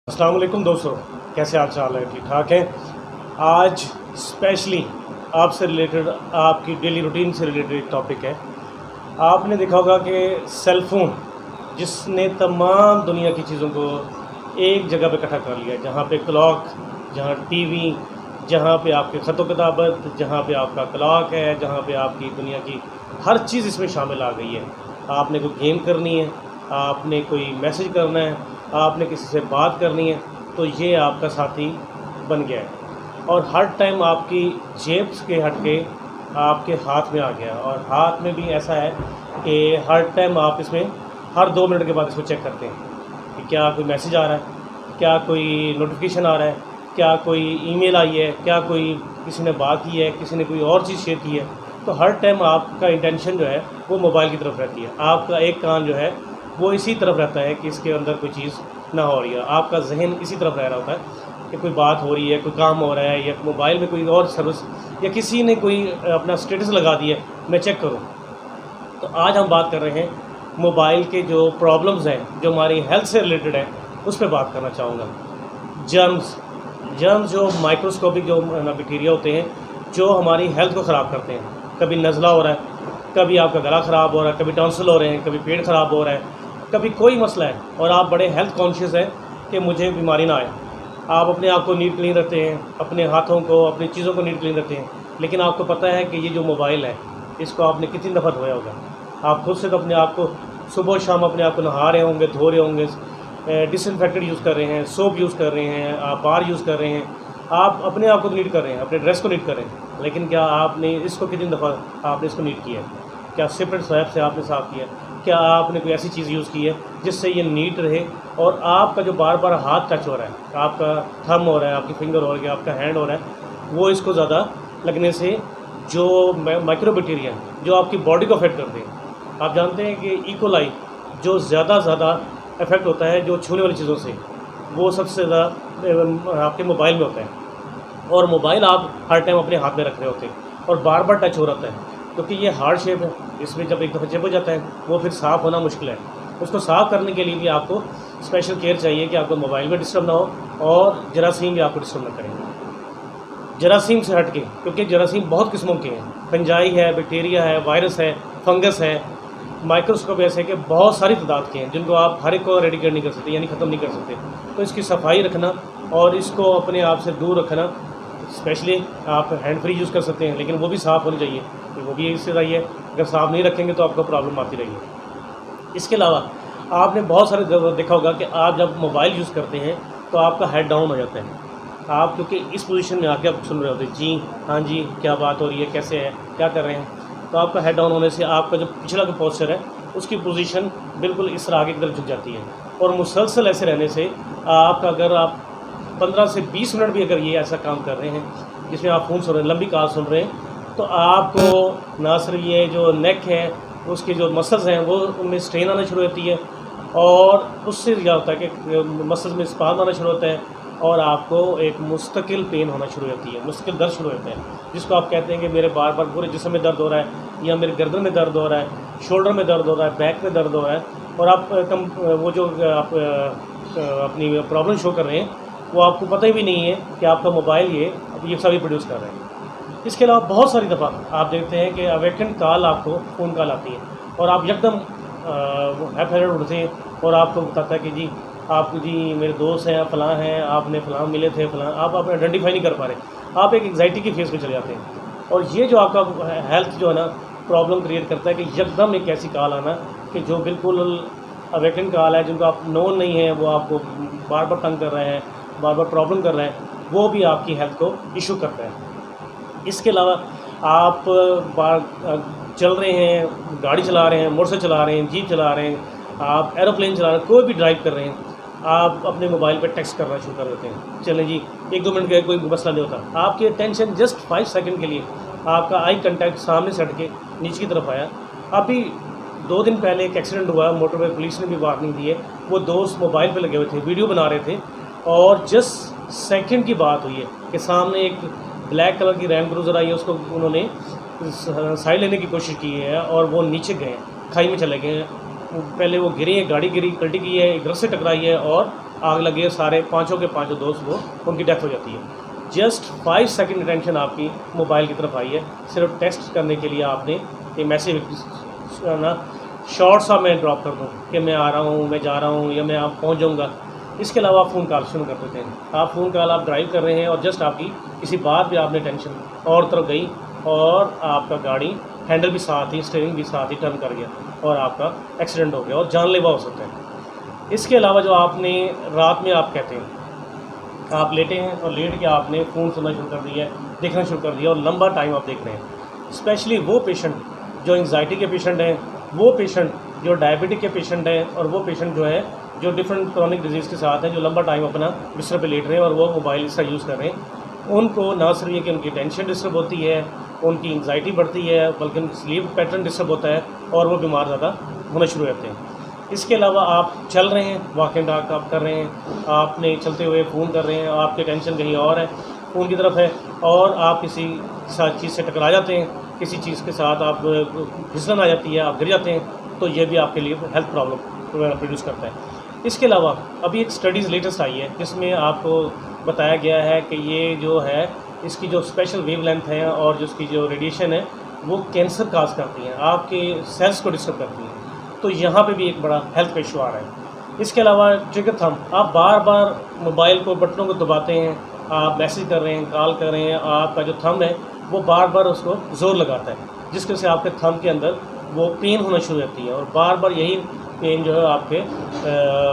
अस्सलाम वालेकुम दोस्तों, कैसे हाल चाल है? ठीक ठाक हैं। आज स्पेशली आपसे रिलेटेड, आपकी डेली रूटीन से रिलेटेड एक टॉपिक है। आपने देखा होगा कि सेल फ़ोन जिसने तमाम दुनिया की चीज़ों को एक जगह पे इकट्ठा कर लिया, जहाँ पे क्लॉक, जहाँ टीवी, जहाँ पे आपके ख़त किताबत, जहाँ पे आपका क्लॉक है, जहाँ पे आपकी दुनिया की हर चीज़ इसमें शामिल आ गई है। आपने कोई गेम करनी है, आपने कोई मैसेज करना है, आपने किसी से बात करनी है, तो ये आपका साथी बन गया है और हर टाइम आपकी जेब के हट के आपके हाथ में आ गया। और हाथ में भी ऐसा है कि हर टाइम आप इसमें हर 2 मिनट के बाद इसको चेक करते हैं कि क्या कोई मैसेज आ रहा है, क्या कोई नोटिफिकेशन आ रहा है, क्या कोई ईमेल आई है, क्या कोई किसी ने बात की है, किसी ने कोई और चीज़ शेयर की है। तो हर टाइम आपका इंटेंशन जो है वो मोबाइल की तरफ रहती है। आपका एक कान जो है वो इसी तरफ रहता है कि इसके अंदर कोई चीज़ ना हो रही है। आपका जहन इसी तरफ रह रहा होता है कि कोई बात हो रही है, कोई काम हो रहा है, या मोबाइल में कोई और सर्विस, या किसी ने कोई अपना स्टेटस लगा दिया, मैं चेक करूं। तो आज हम बात कर रहे हैं मोबाइल के जो प्रॉब्लम्स हैं, जो हमारी हेल्थ से रिलेटेड है, उस पर बात करना चाहूँगा। जर्म्स जर्म्स जो माइक्रोस्कोपिक जो बैक्टीरिया होते हैं, जो हमारी हेल्थ को ख़राब करते हैं। कभी नज़ला हो रहा है, कभी आपका गला ख़राब हो रहा है, कभी टॉन्सिल हो रहे हैं, कभी पेट ख़राब हो रहा है, कभी कोई मसला है और आप बड़े हेल्थ कॉन्शियस हैं कि मुझे बीमारी ना आए। आप अपने आप को नीट क्लीन रखते हैं, अपने हाथों को, अपनी चीज़ों को नीट क्लीन रखते हैं, लेकिन आपको पता है कि ये जो मोबाइल है, इसको आपने कितनी दफ़ा धोया होगा। आप खुद से तो अपने आप को सुबह शाम अपने आप को नहा रहे होंगे, धो रहे होंगे, डिसइंफेक्टेड यूज़ कर रहे हैं, सोप यूज़ कर रहे हैं, आप बार यूज़ कर रहे हैं, आप अपने आप को नीट कर रहे हैं, अपने ड्रेस को नीट कर रहे हैं। लेकिन क्या आपने इसको कितनी दफ़ा आपने इसको नीट किया है? क्या सेपरेट स्वैप से आपने साफ़ किया? क्या आपने कोई ऐसी चीज़ यूज़ की है जिससे ये नीट रहे? और आपका जो बार बार हाथ टच हो रहा है, आपका थंब हो रहा है, आपकी फिंगर हो रही है, आपका हैंड हो रहा है, वो इसको ज़्यादा लगने से जो माइक्रो बैक्टीरिया जो आपकी बॉडी को अफेक्ट करते हैं। आप जानते हैं कि इकोलाई जो ज़्यादा इफेक्ट होता है जो छूने वाली चीज़ों से, वो सबसे ज़्यादा आपके मोबाइल में होता है। और मोबाइल आप हर टाइम अपने हाथ में रख रहे होते हैं और बार बार टच हो रहा है, क्योंकि ये हार्ड शेप है। इसमें जब एक दफ़ा चिप हो जाता है, वो फिर साफ़ होना मुश्किल है। उसको साफ़ करने के लिए भी आपको स्पेशल केयर चाहिए कि आपको मोबाइल में डिस्टर्ब ना हो और जरासीम भी आपको डिस्टर्ब ना करें। जरासीम से हट के, क्योंकि जरासीम बहुत किस्मों के हैं, फंजाई है, बैक्टीरिया है, वायरस है, फंगस है, माइक्रोस्कोप ऐसे कि बहुत सारी तादाद के हैं जिनको आप हर एक को रेडिकेट नहीं कर सकते, यानी ख़त्म नहीं कर सकते। तो इसकी सफाई रखना और इसको अपने आप से दूर रखना, स्पेशली आप हैंड फ्री यूज़ कर सकते हैं, लेकिन वो भी साफ़ होनी चाहिए, वो भी इससे सही है। अगर साफ़ नहीं रखेंगे तो आपको प्रॉब्लम आती रहेगी। इसके अलावा आपने बहुत सारे देखा होगा कि आप जब मोबाइल यूज़ करते हैं तो आपका हेड डाउन हो जाता है। आप क्योंकि इस पोजीशन में आके आप सुन रहे होते हैं, जी हाँ जी, क्या बात हो रही है, कैसे है, क्या कर रहे हैं, तो आपका हेड डाउन होने से आपका जो पिछला का पोस्चर है उसकी पोजीशन बिल्कुल इस तरह आगे की तरफ झुक जाती है। और मुसलसल ऐसे रहने से आपका, अगर आप 15 से 20 मिनट भी अगर ये ऐसा काम कर रहे हैं जिसमें आप फ़ोन सुन रहे हैं, लंबी कॉल सुन रहे हैं, तो आपको ना सिर्फ ये जो नेक है उसके जो मसल्स हैं वो उनमें स्ट्रेन आना शुरू होती है, और उससे क्या होता है कि मसल्स में स्पाज़म आना शुरू होता है और आपको एक मुस्तकिल पेन होना शुरू होती है, मुस्तकिल दर्द शुरू होता है, जिसको आप कहते हैं कि मेरे बार बार पूरे जिस्म में दर्द हो रहा है, या मेरे गर्दन में दर्द हो रहा है, शोल्डर में दर्द हो रहा है, बैक में दर्द हो रहा है, और आप वो जो आप अपनी प्रॉब्लम शो कर रहे हैं वो आपको पता ही भी नहीं है कि आपका मोबाइल ये सभी प्रोड्यूस कर रहे हैं। इसके अलावा बहुत सारी दफ़ा आप देखते हैं कि अवेकेंट कॉल, आपको फ़ोन कॉल आती है और आप एकदम हैफेरेड उठते हैं और आपको बताता है कि जी मेरे दोस्त हैं, फ़लाँ हैं, आपने फ़लाँ मिले थे, फ़लाँ, आप आइडेंटिफाई नहीं कर पा रहे, आप एक एंग्जाइटी की फेज़ में चले जाते हैं। और ये जो आपका हेल्थ जो है ना प्रॉब्लम क्रिएट करता है कि एकदम एक ऐसी कॉल आना कि जो बिल्कुल अवेकेंट कॉल है, जिनको आप नोन नहीं है, वो आपको बार बार तंग कर रहे हैं, बार बार प्रॉब्लम कर रहे हैं, वो भी आपकी हेल्थ को इशू करता है। इसके अलावा आप चल रहे हैं, गाड़ी चला रहे हैं, मोटरसाइकिल चला रहे हैं, जीप चला रहे हैं, आप एरोप्लेन चला रहे हैं, कोई भी ड्राइव कर रहे हैं, आप अपने मोबाइल पे टेक्स्ट करना शुरू कर देते हैं। चलें जी, 1-2 मिनट का कोई मसला नहीं होता, आपकी अटेंशन जस्ट 5 सेकंड के लिए आपका आई कांटेक्ट सामने से हट के नीचे की तरफ आया। अभी 2 दिन पहले एक एक्सीडेंट हुआ, मोटरवे पुलिस ने भी वार्निंग दी है, वो दोस्त मोबाइल पे लगे हुए थे, वीडियो बना रहे थे, और जस्ट सेकंड की बात हुई है कि सामने एक ब्लैक कलर की रैम क्रूज़र आई है, उसको उन्होंने साइड लेने की कोशिश की है और वो नीचे गए, खाई में चले गए। पहले वो गिरे हैं, गाड़ी गिरी, पलटी की है, एक दरख्त से टकराई है और आग लगी है, सारे पाँचों के पाँचों दोस्त वो उनकी डेथ हो जाती है। जस्ट 5 सेकंड अटेंशन आपकी मोबाइल की तरफ आई है, सिर्फ टेक्स्ट करने के लिए आपने ये मैसेज ना शॉर्ट सा मैं ड्रॉप कर दूँ कि मैं आ रहा हूँ, मैं जा रहा हूँ, या मैं आप पहुँच जाऊँगा। इसके अलावा आप फ़ोन कॉल शुरू कर देते हैं। आप फ़ोन कॉल आप ड्राइव कर रहे हैं और जस्ट आपकी किसी बात पे आपने टेंशन और तरफ गई और आपका गाड़ी हैंडल भी साथ ही, स्टीयरिंग भी साथ ही टर्न कर गया और आपका एक्सीडेंट हो गया और जानलेवा हो सकता है। इसके अलावा जो आपने रात में आप कहते हैं, आप लेटे हैं और लेट के आपने फ़ोन सुनना शुरू कर दिया है, देखना शुरू कर दिया और लंबा टाइम आप देख रहे हैं। स्पेशली वो पेशेंट जो एंग्जाइटी के पेशेंट हैं, वो पेशेंट जो डायबिटिक के पेशेंट हैं, और वो पेशेंट जो है जो डिफरेंट क्रॉनिक डिजीज़ के साथ हैं, जो लंबा टाइम अपना बिस्तर पे लेट रहे हैं और वो मोबाइल इसका यूज़ कर रहे हैं, उनको ना सिर्फ ये कि उनकी टेंशन डिस्टर्ब होती है, उनकी एंग्जाइटी बढ़ती है, बल्कि उनकी स्लीप पैटर्न डिस्टर्ब होता है और वो बीमार ज़्यादा होना शुरू हो जाते हैं। इसके अलावा आप चल रहे हैं, वॉक एंड टॉक आप कर रहे हैं, आपने चलते हुए फ़ोन कर रहे हैं, आपकी टेंशन कहीं और है, फ़ोन की तरफ है, और आप किसी चीज़ से टकरा जाते हैं, किसी चीज़ के साथ आप फिसलन आ जाती है, आप गिर जाते हैं, तो ये भी आपके लिए हेल्थ प्रॉब्लम प्रोड्यूस करता है। इसके अलावा अभी एक स्टडीज़ लेटेस्ट आई है जिसमें आपको बताया गया है कि ये जो है इसकी जो स्पेशल वेवलेंथ है और जो इसकी जो रेडिएशन है वो कैंसर काज करती हैं, आपके सेल्स को डिस्टर्ब करती हैं। तो यहाँ पे भी एक बड़ा हेल्थ का इशू आ रहा है। इसके अलावा ट्रिगर थंब, आप बार बार मोबाइल को बटनों को दबाते हैं, आप मैसेज कर रहे हैं, कॉल कर रहे हैं, आपका जो थंब है वो बार बार उसको ज़ोर लगाता है, जिसकी वजह से आपके थंब के अंदर वो पेन होना शुरू हो जाती है और बार बार यही पेन जो है आपके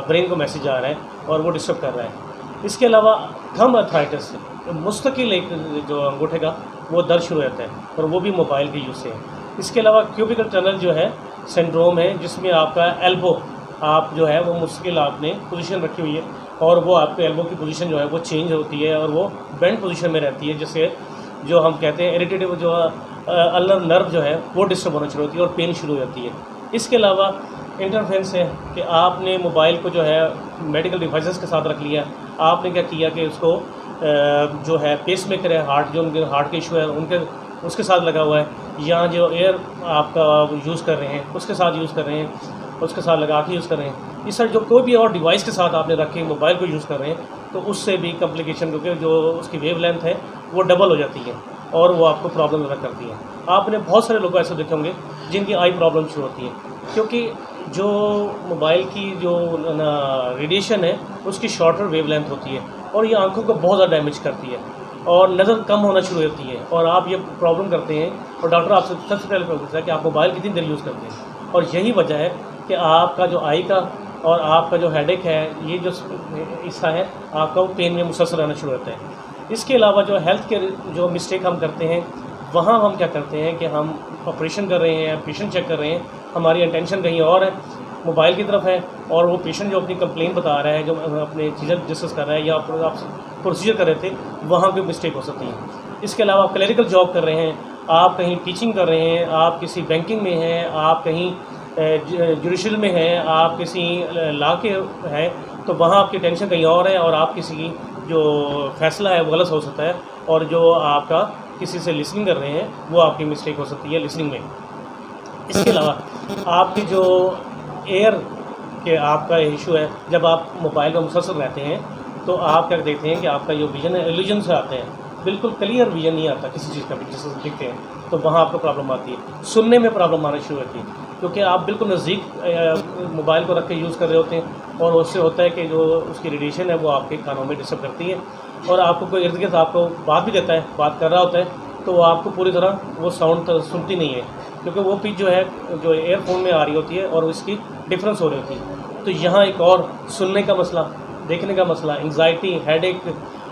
ब्रेन को मैसेज आ रहा है और वो डिस्टर्ब कर रहा है। इसके अलावा थंब अर्थराइटिस, मुस्तकिल एक जो अंगूठे का वो दर्द शुरू हो जाता है और वो भी मोबाइल के यूज़ से है। इसके अलावा क्यूबिकल टनल जो है सिंड्रोम है, जिसमें आपका एल्बो आप जो है वो मुश्किल आपने पोजीशन रखी हुई है और वो आपके एल्बो की पोजीशन जो है वो चेंज होती है और वो बेंड पोजीशन में रहती है, जिससे जो हम कहते हैं इरिटेटिव जो अल्नर नर्व जो है वो डिस्टर्ब होना शुरू होती है और पेन शुरू हो जाती है। इसके अलावा इंटरफेरेंस है कि आपने मोबाइल को जो है मेडिकल डिवाइसेस के साथ रख लिया, आपने क्या किया कि उसको जो है पेस मेकर है, हार्ट जो उनके हार्ट के इशू है उनके उसके साथ लगा हुआ है, या जो एयर आपका यूज़ कर रहे हैं उसके साथ यूज़ कर रहे हैं, उसके साथ लगा के यूज़ कर रहे हैं। इस तरह जो कोई भी और डिवाइस के साथ आपने रखे मोबाइल को यूज़ कर रहे हैं तो उससे भी कम्प्लिकेशन, क्योंकि जो उसकी वेव लेंथ है वो डबल हो जाती है और वो आपको प्रॉब्लम ज़्यादा करती है। आपने बहुत सारे लोग ऐसे देखे होंगे जिनकी आई प्रॉब्लम शुरू होती है, क्योंकि जो मोबाइल की जो रेडिएशन है उसकी शॉर्टर वेव लेंथ होती है और ये आंखों को बहुत ज़्यादा डैमेज करती है और नज़र कम होना शुरू हो जाती है और आप ये प्रॉब्लम करते हैं और डॉक्टर आपसे सबसे पहले पूछता है कि आप मोबाइल कितनी देर यूज़ करते हैं, और यही वजह है कि आपका जो आई का और आपका जो हेडेक है, ये जो हिस्सा है आपका वो पेन में मुसलसल रहना शुरू होता है। इसके अलावा जो हेल्थ के जो मिस्टेक हम करते हैं, वहाँ हम क्या करते हैं कि हम ऑपरेशन कर रहे हैं, पेशेंट चेक कर रहे हैं, हमारी अटेंशन कहीं और है, मोबाइल की तरफ है, और वो पेशेंट जो अपनी कंप्लेन बता रहा है, जो अपने चीज़ें डिस्कस कर रहा है या आप प्रोसीजर कर रहे थे, वहाँ पे मिस्टेक हो सकती है। इसके अलावा आप क्लरिकल जॉब कर रहे हैं, आप कहीं टीचिंग कर रहे हैं, आप किसी बैंकिंग में हैं, आप कहीं जुडिशल में हैं, आप किसी लॉ के हैं, तो वहाँ आपकी टेंशन कहीं और है और आप किसी की जो फैसला है वो गलत हो सकता है, और जो आपका किसी से लिसनिंग कर रहे हैं वो आपकी मिस्टेक हो सकती है लिसनिंग में। इसके अलावा आपकी जो एयर के आपका इशू है, जब आप मोबाइल में मुसलसल रहते हैं तो आप क्या देखते हैं कि आपका जो विज़न है इल्यूजन से आते हैं, बिल्कुल क्लियर विज़न नहीं आता किसी चीज़ का भी, जिससे दिखते हैं तो वहाँ आपको प्रॉब्लम आती है। सुनने में प्रॉब्लम आना शुरू होती है क्योंकि आप बिल्कुल नज़दीक मोबाइल को रख के यूज़ कर रहे होते हैं और उससे होता है कि जो उसकी रेडिएशन है वो आपके कानों में डिस्टर्ब करती है और आपको कोई इर्द गिर्द आपको बात भी देता है, बात कर रहा होता है, तो आपको पूरी तरह वो साउंड सुनती नहीं है, क्योंकि वो पिच जो है जो एयरफोन में आ रही होती है और उसकी डिफरेंस हो रही होती है। तो यहाँ एक और सुनने का मसला, देखने का मसला, एंग्जाइटी, हेडेक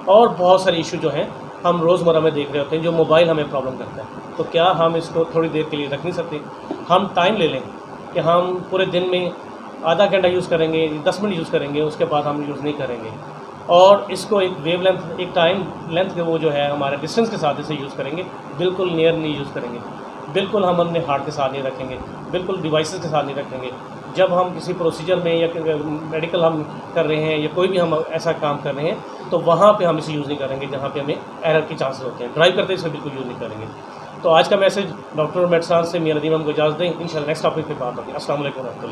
और बहुत सारे इशू जो हैं हम रोज़मर्रा में देख रहे होते हैं, जो मोबाइल हमें प्रॉब्लम करता है। तो क्या हम इसको थोड़ी देर के लिए रख नहीं सकते? हम टाइम ले लें कि हम पूरे दिन में आधा घंटा यूज़ करेंगे, 10 मिनट यूज़ करेंगे, उसके बाद हम यूज़ नहीं करेंगे, और इसको एक वेव लेंथ, एक टाइम लेंथ के वो जो है हमारे डिस्टेंस के साथ इसे यूज़ करेंगे, बिल्कुल नियर नहीं यूज़ करेंगे, बिल्कुल हम अपने हार्ट के साथ नहीं रखेंगे, बिल्कुल डिवाइसेस के साथ नहीं रखेंगे। जब हम किसी प्रोसीजर में या मेडिकल हम कर रहे हैं या कोई भी हम ऐसा काम कर रहे हैं तो वहाँ पे हम इसे यूज़ नहीं करेंगे जहाँ पे हमें एरर के चांसेस होते हैं। ड्राइव करते इसे बिल्कुल यूज़ नहीं करेंगे। तो आज का मैसेज डॉक्टर मेडसान से मियां नदीम हमको इजाज़त दें। इंशाल्लाह नेक्स्ट टॉपिक पे बात होगी। अस्सलाम वालेकुम।